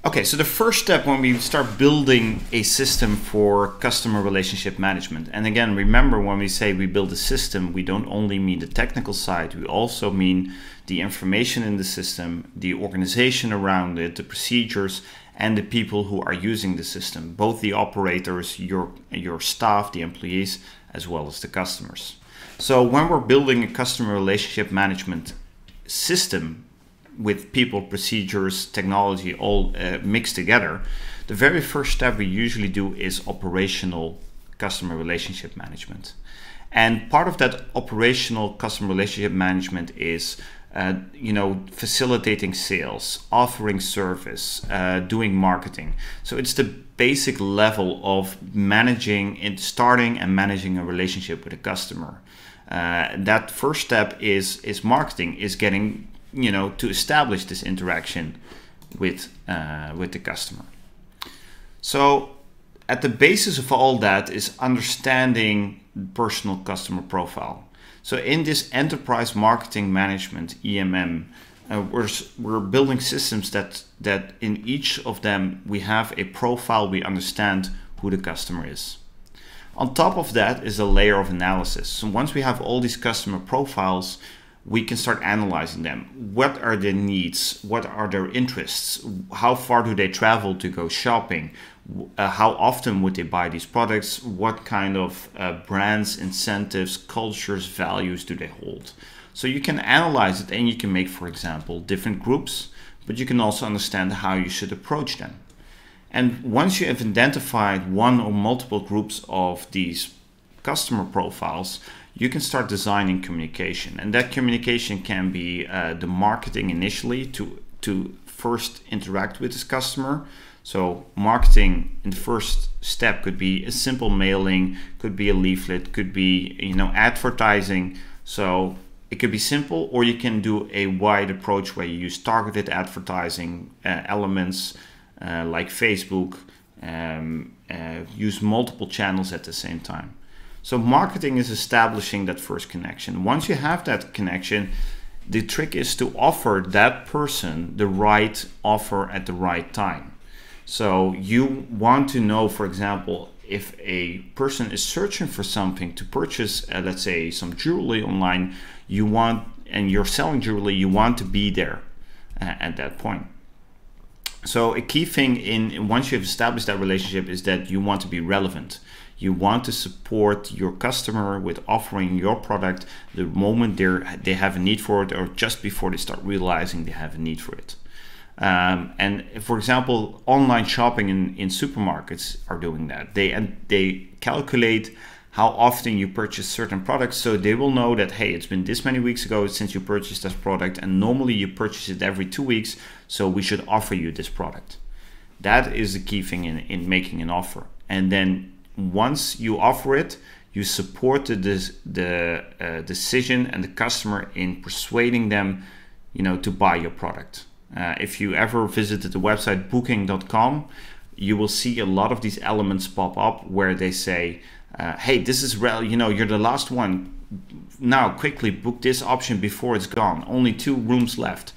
Okay, so the first step when we start building a system for customer relationship management, and again, remember when we say we build a system, we don't only mean the technical side, we also mean the information in the system, the organization around it, the procedures, and the people who are using the system, both the operators, your staff, the employees, as well as the customers. So when we're building a customer relationship management system, with people, procedures, technology all mixed together, the very first step we usually do is operational customer relationship management. And part of that operational customer relationship management is facilitating sales, offering service, doing marketing. So it's the basic level of starting and managing a relationship with a customer. That first step is marketing, is getting to establish this interaction with the customer. So at the basis of all that is understanding personal customer profile. So in this enterprise marketing management, EMM, we're building systems that in each of them we have a profile, we understand who the customer is. On top of that is a layer of analysis. So once we have all these customer profiles, we can start analyzing them. What are their needs? What are their interests? How far do they travel to go shopping? How often would they buy these products? What kind of brands, incentives, cultures, values do they hold? So you can analyze it and you can make, for example, different groups, but you can also understand how you should approach them. And once you have identified one or multiple groups of these customer profiles, you can start designing communication. And that communication can be the marketing initially to first interact with this customer. So marketing in the first step could be a simple mailing, could be a leaflet, could be advertising. So it could be simple, or you can do a wide approach where you use targeted advertising elements like Facebook, use multiple channels at the same time. So marketing is establishing that first connection. Once you have that connection, the trick is to offer that person the right offer at the right time. So you want to know, for example, if a person is searching for something to purchase, let's say some jewelry online, and you're selling jewelry, you want to be there at that point. So a key thing once you've established that relationship is that you want to be relevant. You want to support your customer with offering your product the moment they have a need for it, or just before they start realizing they have a need for it. And for example, online shopping in supermarkets are doing that. They calculate how often you purchase certain products, so they will know that, hey, it's been this many weeks ago since you purchased this product, and normally you purchase it every 2 weeks, so we should offer you this product. That is the key thing in making an offer. And then once you offer it, you support the decision and the customer in persuading them, to buy your product. If you ever visited the website booking.com, you will see a lot of these elements pop up where they say, hey, this is you're the last one. Now quickly book this option before it's gone. Only 2 rooms left.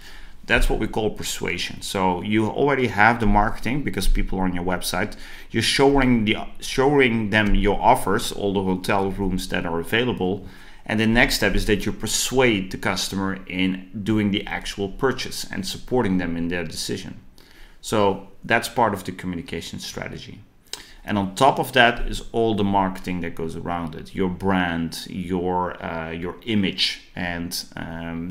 That's what we call persuasion. So you already have the marketing because people are on your website. You're showing them your offers, all the hotel rooms that are available. And the next step is that you persuade the customer in doing the actual purchase and supporting them in their decision. So that's part of the communication strategy. And on top of that is all the marketing that goes around it, your brand, your image, and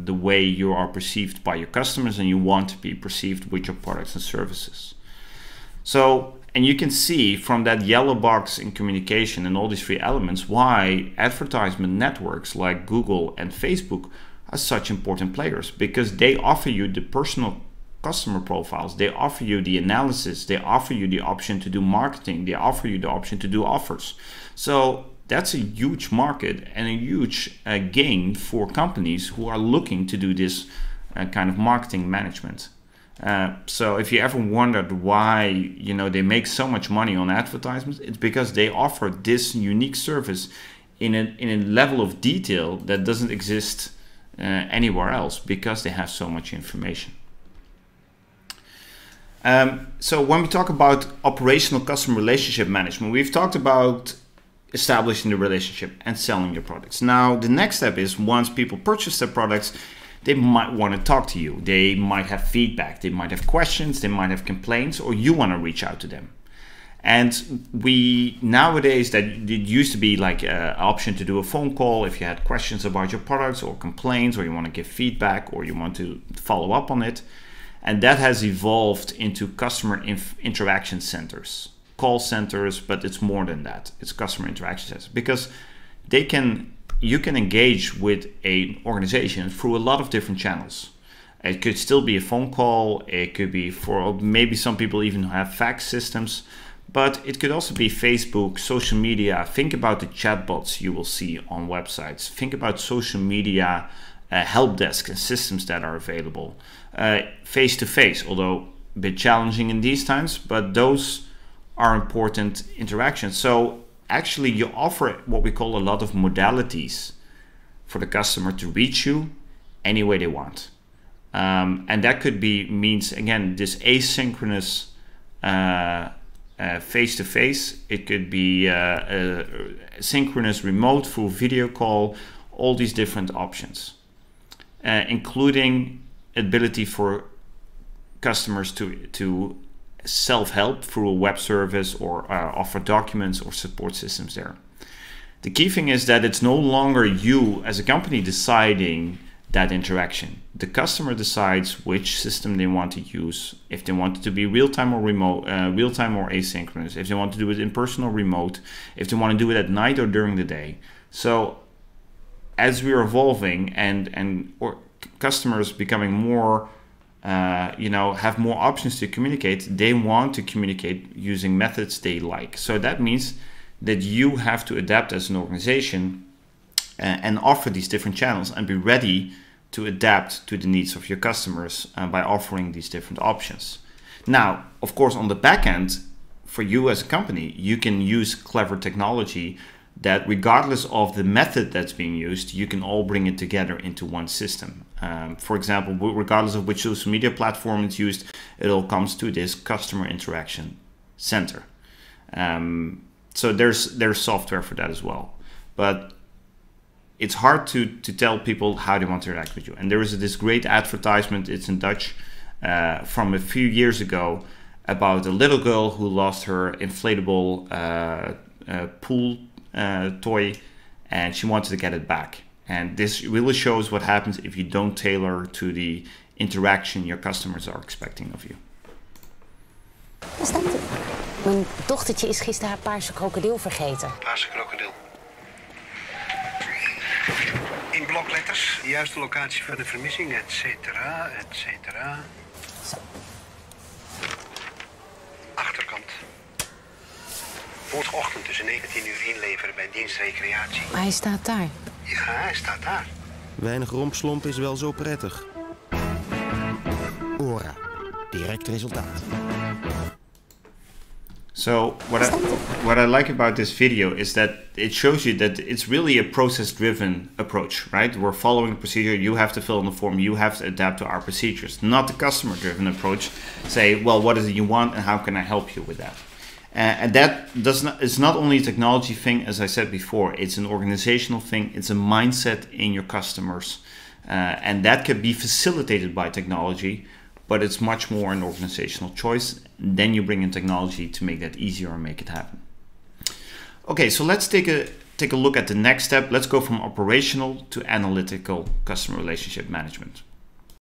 the way you are perceived by your customers and you want to be perceived with your products and services. So, and you can see from that yellow box in communication and all these 3 elements why advertisement networks like Google and Facebook are such important players, because they offer you the personal customer profiles, they offer you the analysis, they offer you the option to do marketing, they offer you the option to do offers. So that's a huge market and a huge gain for companies who are looking to do this kind of marketing management. So if you ever wondered why they make so much money on advertisements, it's because they offer this unique service in a level of detail that doesn't exist anywhere else, because they have so much information. So when we talk about operational customer relationship management, we've talked about establishing the relationship and selling your products. Now, the next step is once people purchase their products, they might want to talk to you. They might have feedback, they might have questions, they might have complaints, or you want to reach out to them. And we nowadays, that it used to be like an option to do a phone call if you had questions about your products or complaints, or you want to give feedback, or you want to follow up on it. And that has evolved into customer interaction centers, call centers, but it's more than that. It's customer interaction centers, because you can engage with an organization through a lot of different channels. It could still be a phone call. It could be, for maybe some people even have fax systems, but it could also be Facebook, social media. Think about the chatbots you will see on websites. Think about social media help desk and systems that are available. Face-to-face, although a bit challenging in these times, but those are important interactions. So actually you offer what we call a lot of modalities for the customer to reach you any way they want. And that could be means, again, this asynchronous face-to-face. It could be synchronous remote through video call, all these different options, including ability for customers to self-help through a web service or offer documents or support systems there. The key thing is that it's no longer you as a company deciding that interaction. The customer decides which system they want to use, if they want it to be real-time or remote, real-time or asynchronous, if they want to do it in person or remote, if they want to do it at night or during the day. So as we're evolving and customers becoming more have more options to communicate, they want to communicate using methods they like. So that means that you have to adapt as an organization and offer these different channels and be ready to adapt to the needs of your customers by offering these different options. Now, of course, on the back end, for you as a company, you can use clever technology that regardless of the method that's being used, you can all bring it together into one system. For example, regardless of which social media platform it's used, it all comes to this customer interaction center. So there's software for that as well. But it's hard to tell people how they want to interact with you. And there is this great advertisement, it's in Dutch, from a few years ago about a little girl who lost her inflatable pool toy, and she wanted to get it back. And this really shows what happens if you don't tailor to the interaction your customers are expecting of you. Wat staat er? Mijn dochtertje is gisteren haar paarse krokodil vergeten. Paarse krokodil. In blokletters, de juiste locatie van de vermissing, et cetera, et cetera. Zo. Achterkant. Morgenochtend tussen 19 uur inleveren bij dienst recreatie. Maar hij staat daar. Ja, hij staat daar. Weinig rompslomp is wel zo prettig. Aura. Direct resultaat. So what I like about this video is that it shows you that it's really a process-driven approach, right? We're following a procedure, you have to fill in the form, you have to adapt to our procedures, not the customer-driven approach. Say, well, what is it you want and how can I help you with that? And that it's not only a technology thing, as I said before, it's an organizational thing, it's a mindset in your customers. And that can be facilitated by technology, but it's much more an organizational choice. Then you bring in technology to make that easier and make it happen. Okay, so let's take a look at the next step. Let's go from operational to analytical customer relationship management.